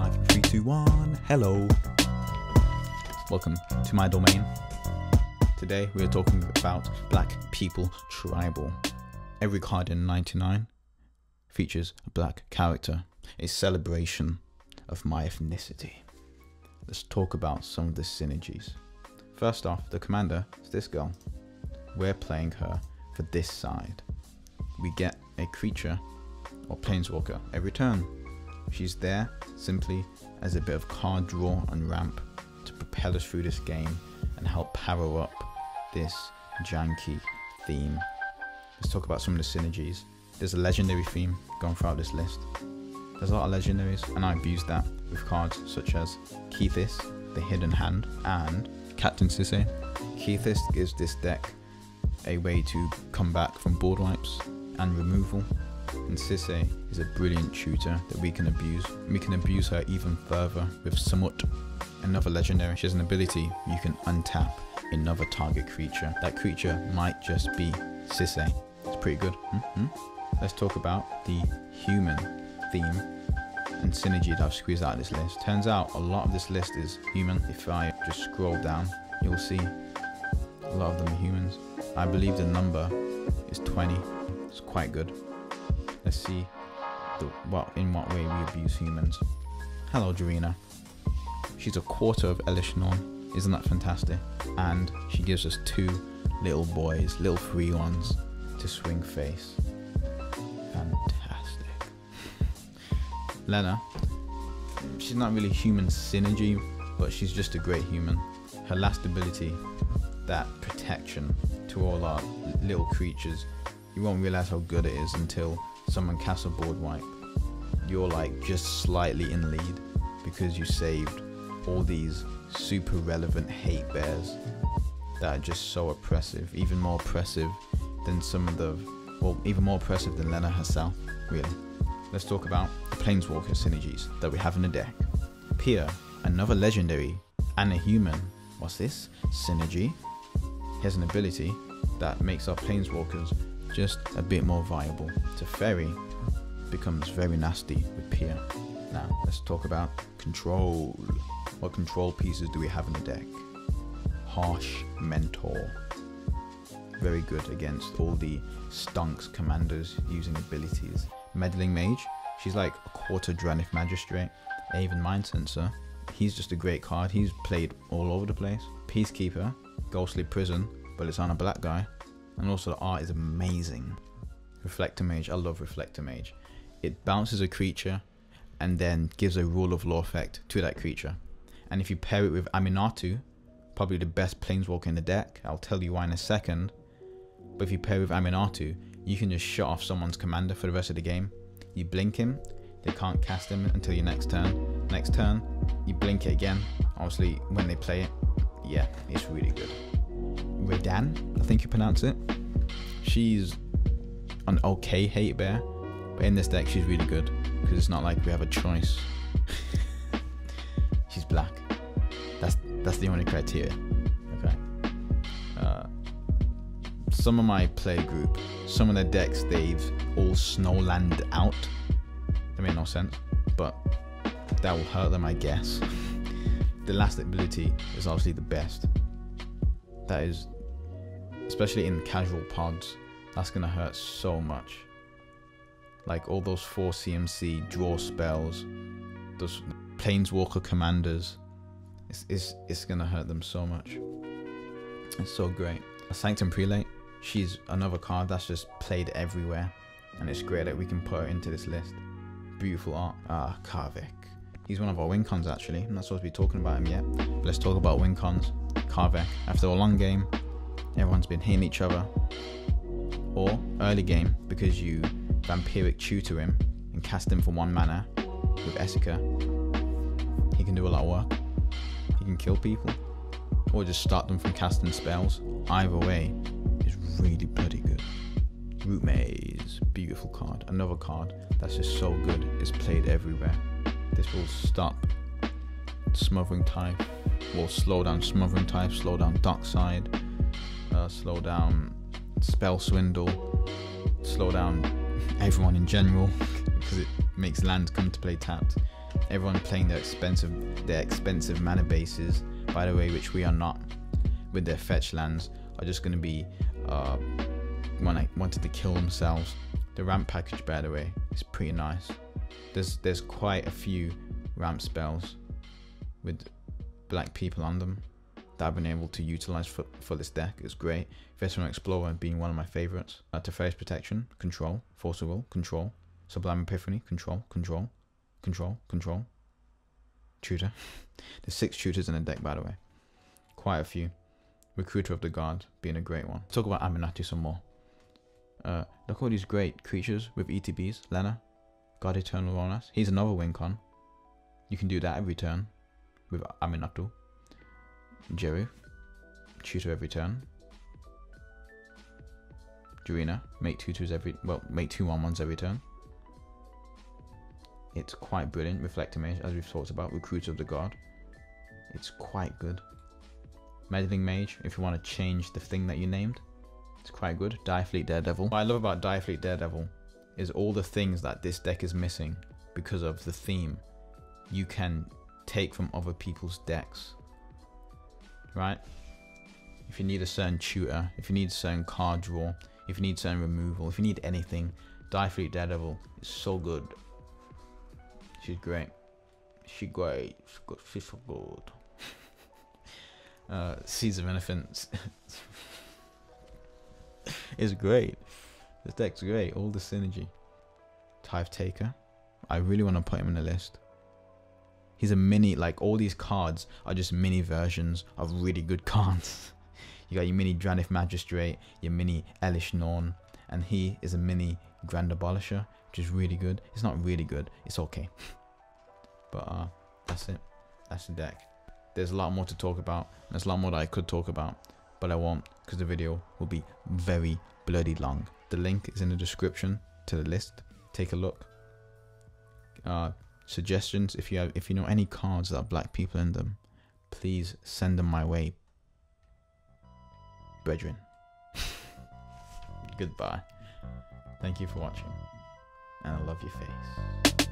Live in 3, 2, 1. Hello. Welcome to my domain. Today we are talking about Black People Tribal. Every card in 99 features a black character, a celebration of my ethnicity. Let's talk about some of the synergies. First off, the commander is this girl. We're playing her for this side. We get a creature or planeswalker every turn. She's there simply as a bit of card draw and ramp to propel us through this game and help power up this janky theme. Let's talk about some of the synergies. There's a legendary theme going throughout this list. There's a lot of legendaries, and I've used that with cards such as Keithis, the Hidden Hand, and Captain Sisse. Keithis gives this deck a way to come back from board wipes and removal, and Sisse is a brilliant tutor that we can abuse. We can abuse her even further with Samut, another legendary. She has an ability you can untap another target creature. That creature might just be Sisse. It's pretty good. Let's talk about the human theme and synergy that I've squeezed out of this list. Turns out a lot of this list is human. If I just scroll down, you'll see a lot of them are humans. I believe the number is 20. It's quite good. Let's see in what way we abuse humans. Hello, Jarina. She's a quarter of Elish Norn. Isn't that fantastic? And she gives us two little boys, little free ones to swing face. Fantastic. Lena, she's not really human synergy, but she's just a great human. Her last ability, that protection to all our little creatures, you won't realize how good it is until someone casts a board wipe. You're like just slightly in lead because you saved all these super relevant hate bears that are just so oppressive, even more oppressive than some of the, well, even more oppressive than Lena herself, really. Let's talk about the Planeswalker synergies that we have in the deck. Pia, another legendary and a human. What's this? Synergy. He has an ability that makes our Planeswalkers just a bit more viable. Teferi becomes very nasty with Pia. Now, let's talk about control. What control pieces do we have in the deck? Harsh Mentor. Very good against all the stunks commanders using abilities. Meddling Mage, she's like a quarter Dranic Magistrate. Aven Mind Sensor, he's just a great card. He's played all over the place. Peacekeeper, Ghostly Prison, but it's on a black guy. And also the art is amazing. Reflector Mage, I love Reflector Mage. It bounces a creature and then gives a Rule of Law effect to that creature. And if you pair it with Aminatu, probably the best planeswalker in the deck, I'll tell you why in a second. But if you pair with Aminatu, you can just shut off someone's commander for the rest of the game. You blink him, they can't cast him until your next turn. Next turn, you blink it again. Obviously, when they play it, yeah, it's really good. Redan, I think you pronounce it. She's an okay hate bear, but in this deck she's really good because it's not like we have a choice. She's black. That's the only criteria. Okay. Some of my play group, some of their decks they've all snowland out. That made no sense, but that will hurt them, I guess. The last ability is obviously the best. That is, especially in casual pods, that's gonna hurt so much. Like all those 4 CMC draw spells, those Planeswalker commanders, it's gonna hurt them so much. It's so great. A Sanctum Prelate, she's another card that's just played everywhere, and it's great that we can put her into this list. Beautiful art. Karvik. He's one of our win cons actually. I'm not supposed to be talking about him yet, but let's talk about win cons. Karvik. After a long game, everyone's been hitting each other. Or early game, because you Vampiric Tutor him and cast him for 1 mana with Essica. He can do a lot of work. He can kill people. Or just stop them from casting spells. Either way is really bloody good. Root Maze. Beautiful card. Another card that's just so good. It's played everywhere. This will stop Smothering Type. Will slow down Smothering Type. Slow down Dockside. Slow down Spell Swindle. Slow down everyone in general because it makes lands come to play tapped. Everyone playing their expensive mana bases, by the way, which we are not, with their fetch lands, are just going to be wanted to kill themselves. The ramp package, by the way, is pretty nice. There's quite a few ramp spells with black people on them that I've been able to utilize for this deck. It's great. Veteran Explorer being one of my favorites. Teferi's Protection, control. Force of Will, control. Sublime Epiphany, control. Tutor. There's 6 tutors in the deck, by the way. Quite a few. Recruiter of the Guard being a great one. Talk about Aminatu some more. Look at all these great creatures with ETBs. Lena, God Eternal Ronas. He's another win con. You can do that every turn with Aminatu. Jeru, tutor every turn. Jurina, make 2/2s make 2/1/1s every turn. It's quite brilliant. Reflector Mage, as we've talked about. Recruiter of the God. It's quite good. Meddling Mage, if you want to change the thing that you named, it's quite good. Direfleet Daredevil. What I love about Direfleet Daredevil is all the things that this deck is missing because of the theme. You can take from other people's decks, right? If you need a certain tutor, if you need a certain card draw, if you need certain removal, if you need anything, Direfleet Daredevil is so good. She's great. She's great. She's so good. Seeds of Innocence is great. This deck's great. All the synergy. Tithe Taker. I really want to put him in the list. He's a mini, like all these cards are just mini versions of really good cards. You got your mini Dranith Magistrate, your mini Elish Norn, and he is a mini Grand Abolisher, which is really good. It's not really good, it's okay. But that's it. That's the deck. There's a lot more to talk about. There's a lot more that I could talk about, but I won't, because the video will be very bloody long. The link is in the description to the list. Take a look. Suggestions, if you know any cards that have black people in them, please send them my way, brethren. Goodbye. Thank you for watching, and I love your face.